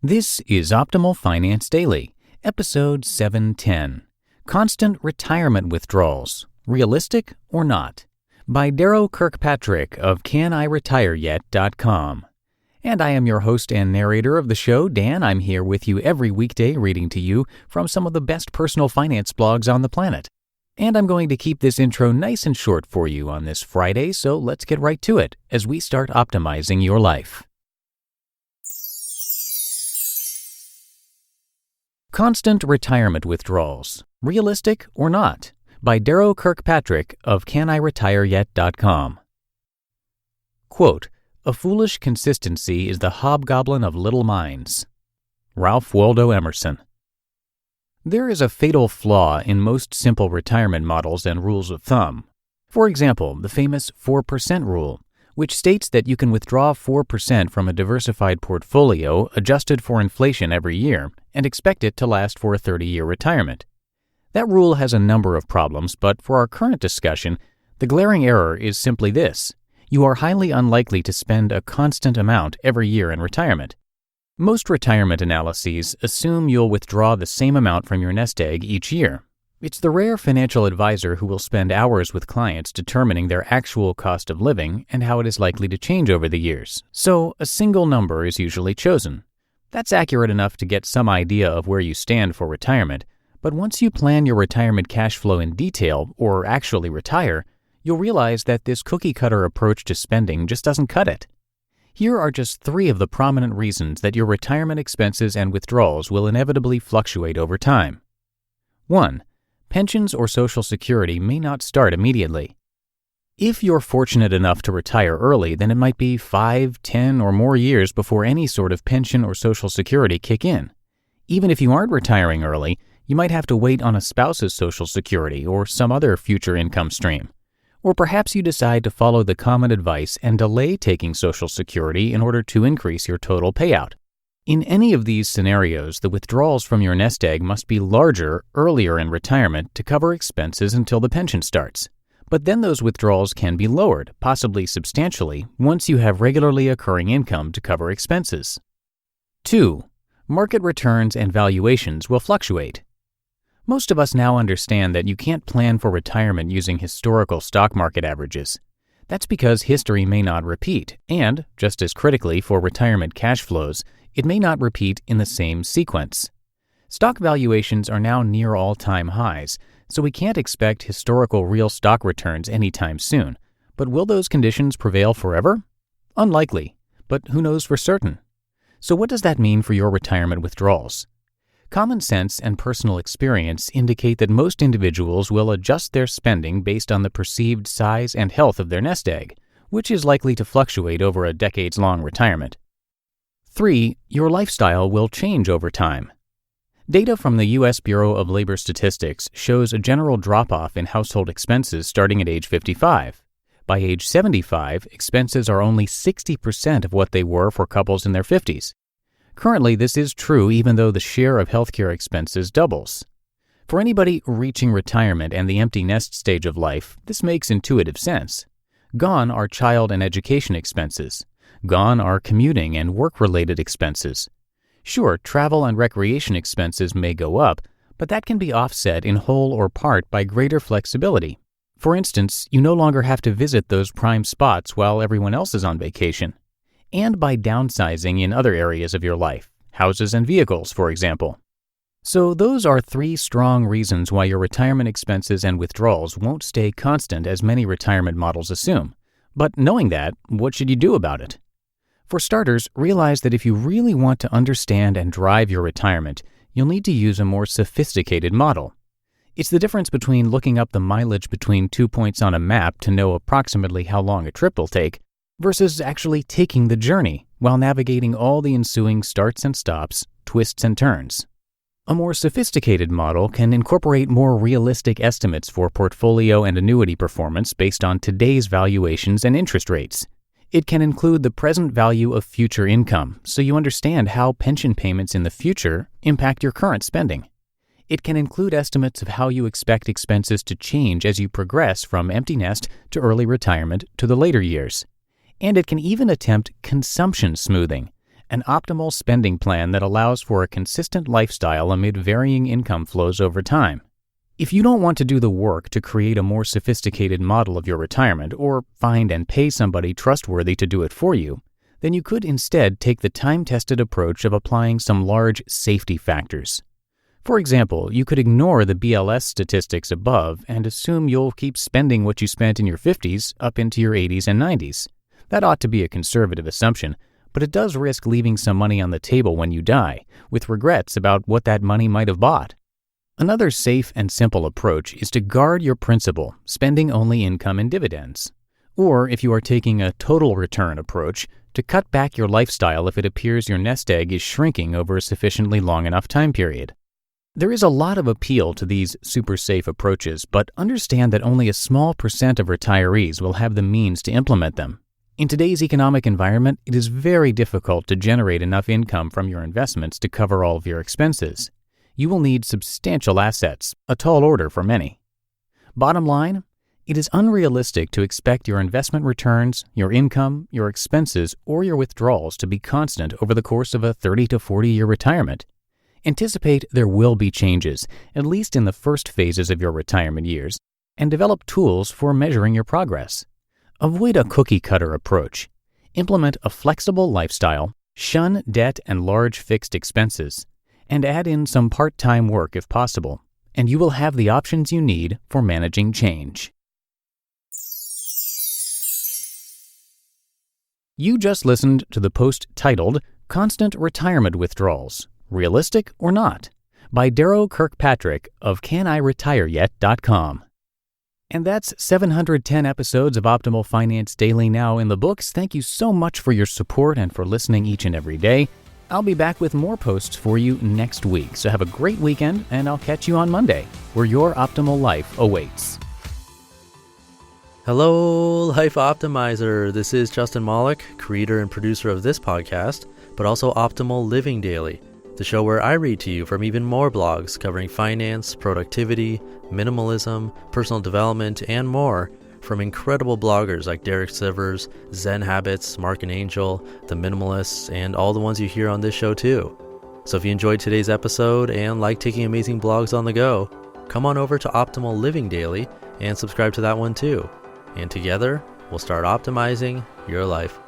This is Optimal Finance Daily, episode 710, Constant Retirement Withdrawals, Realistic or Not, by Darrow Kirkpatrick of CanIRetireYet.com. And I am your host and narrator of the show, Dan. I'm here with you every weekday reading to you from some of the best personal finance blogs on the planet. And I'm going to keep this intro nice and short for you on this Friday, so let's get right to it as we start optimizing your life. Constant Retirement Withdrawals, Realistic or Not, by Darrow Kirkpatrick of CanIRetireYet.com. Quote, "A foolish consistency is the hobgoblin of little minds." Ralph Waldo Emerson. There is a fatal flaw in most simple retirement models and rules of thumb. For example, the famous 4% rule, which states that you can withdraw 4% from a diversified portfolio adjusted for inflation every year and expect it to last for a 30-year retirement. That rule has a number of problems, but for our current discussion, the glaring error is simply this: you are highly unlikely to spend a constant amount every year in retirement. Most retirement analyses assume you'll withdraw the same amount from your nest egg each year. It's the rare financial advisor who will spend hours with clients determining their actual cost of living and how it is likely to change over the years, so a single number is usually chosen. That's accurate enough to get some idea of where you stand for retirement, but once you plan your retirement cash flow in detail, or actually retire, you'll realize that this cookie-cutter approach to spending just doesn't cut it. Here are just 3 of the prominent reasons that your retirement expenses and withdrawals will inevitably fluctuate over time. 1. Pensions or Social Security may not start immediately. If you're fortunate enough to retire early, then it might be 5, 10, or more years before any sort of pension or Social Security kick in. Even if you aren't retiring early, you might have to wait on a spouse's Social Security or some other future income stream. Or perhaps you decide to follow the common advice and delay taking Social Security in order to increase your total payout. In any of these scenarios, the withdrawals from your nest egg must be larger earlier in retirement to cover expenses until the pension starts. But then those withdrawals can be lowered, possibly substantially, once you have regularly occurring income to cover expenses. 2. Market returns and valuations will fluctuate. Most of us now understand that you can't plan for retirement using historical stock market averages. That's because history may not repeat, and, just as critically for retirement cash flows, it may not repeat in the same sequence. Stock valuations are now near all-time highs, so we can't expect historical real stock returns anytime soon. But will those conditions prevail forever? Unlikely, but who knows for certain? So what does that mean for your retirement withdrawals? Common sense and personal experience indicate that most individuals will adjust their spending based on the perceived size and health of their nest egg, which is likely to fluctuate over a decades-long retirement. 3. Your lifestyle will change over time. Data from the U.S. Bureau of Labor Statistics shows a general drop-off in household expenses starting at age 55. By age 75, expenses are only 60% of what they were for couples in their 50s. Currently, this is true even though the share of healthcare expenses doubles. For anybody reaching retirement and the empty nest stage of life, this makes intuitive sense. Gone are child and education expenses. Gone are commuting and work-related expenses. Sure, travel and recreation expenses may go up, but that can be offset in whole or part by greater flexibility. For instance, you no longer have to visit those prime spots while everyone else is on vacation. And by downsizing in other areas of your life, houses and vehicles, for example. So those are 3 strong reasons why your retirement expenses and withdrawals won't stay constant as many retirement models assume. But knowing that, what should you do about it? For starters, realize that if you really want to understand and drive your retirement, you'll need to use a more sophisticated model. It's the difference between looking up the mileage between 2 points on a map to know approximately how long a trip will take, versus actually taking the journey while navigating all the ensuing starts and stops, twists and turns. A more sophisticated model can incorporate more realistic estimates for portfolio and annuity performance based on today's valuations and interest rates. It can include the present value of future income, so you understand how pension payments in the future impact your current spending. It can include estimates of how you expect expenses to change as you progress from empty nest to early retirement to the later years. And it can even attempt consumption smoothing, an optimal spending plan that allows for a consistent lifestyle amid varying income flows over time. If you don't want to do the work to create a more sophisticated model of your retirement or find and pay somebody trustworthy to do it for you, then you could instead take the time-tested approach of applying some large safety factors. For example, you could ignore the BLS statistics above and assume you'll keep spending what you spent in your 50s up into your 80s and 90s. That ought to be a conservative assumption, but it does risk leaving some money on the table when you die, with regrets about what that money might have bought. Another safe and simple approach is to guard your principal, spending only income and dividends. Or, if you are taking a total return approach, to cut back your lifestyle if it appears your nest egg is shrinking over a sufficiently long enough time period. There is a lot of appeal to these super safe approaches, but understand that only a small percent of retirees will have the means to implement them. In today's economic environment, it is very difficult to generate enough income from your investments to cover all of your expenses. You will need substantial assets, a tall order for many. Bottom line, it is unrealistic to expect your investment returns, your income, your expenses, or your withdrawals to be constant over the course of a 30 to 40-year retirement. Anticipate there will be changes, at least in the first phases of your retirement years, and develop tools for measuring your progress. Avoid a cookie-cutter approach. Implement a flexible lifestyle, shun debt and large fixed expenses, and add in some part-time work if possible, and you will have the options you need for managing change. You just listened to the post titled Constant Retirement Withdrawals, Realistic or Not? By Darrow Kirkpatrick of CanIRetireYet.com. And that's 710 episodes of Optimal Finance Daily now in the books. Thank you so much for your support and for listening each and every day. I'll be back with more posts for you next week, so have a great weekend, and I'll catch you on Monday, where your optimal life awaits. Hello, Life Optimizer. This is Justin Malik, creator and producer of this podcast, but also Optimal Living Daily, the show where I read to you from even more blogs covering finance, productivity, minimalism, personal development, and more, from incredible bloggers like Derek Sivers, Zen Habits, Mark and Angel, The Minimalists, and all the ones you hear on this show too. So if you enjoyed today's episode and like taking amazing blogs on the go, come on over to Optimal Living Daily and subscribe to that one too. And together, we'll start optimizing your life.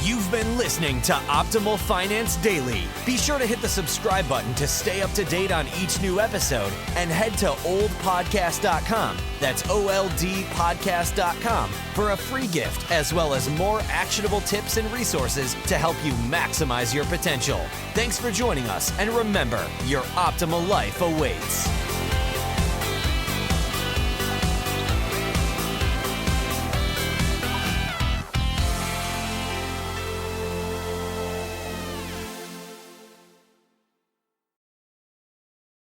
You've been listening to Optimal Finance Daily. Be sure to hit the subscribe button to stay up to date on each new episode and head to oldpodcast.com. That's OLDpodcast.com for a free gift as well as more actionable tips and resources to help you maximize your potential. Thanks for joining us, and remember, your optimal life awaits.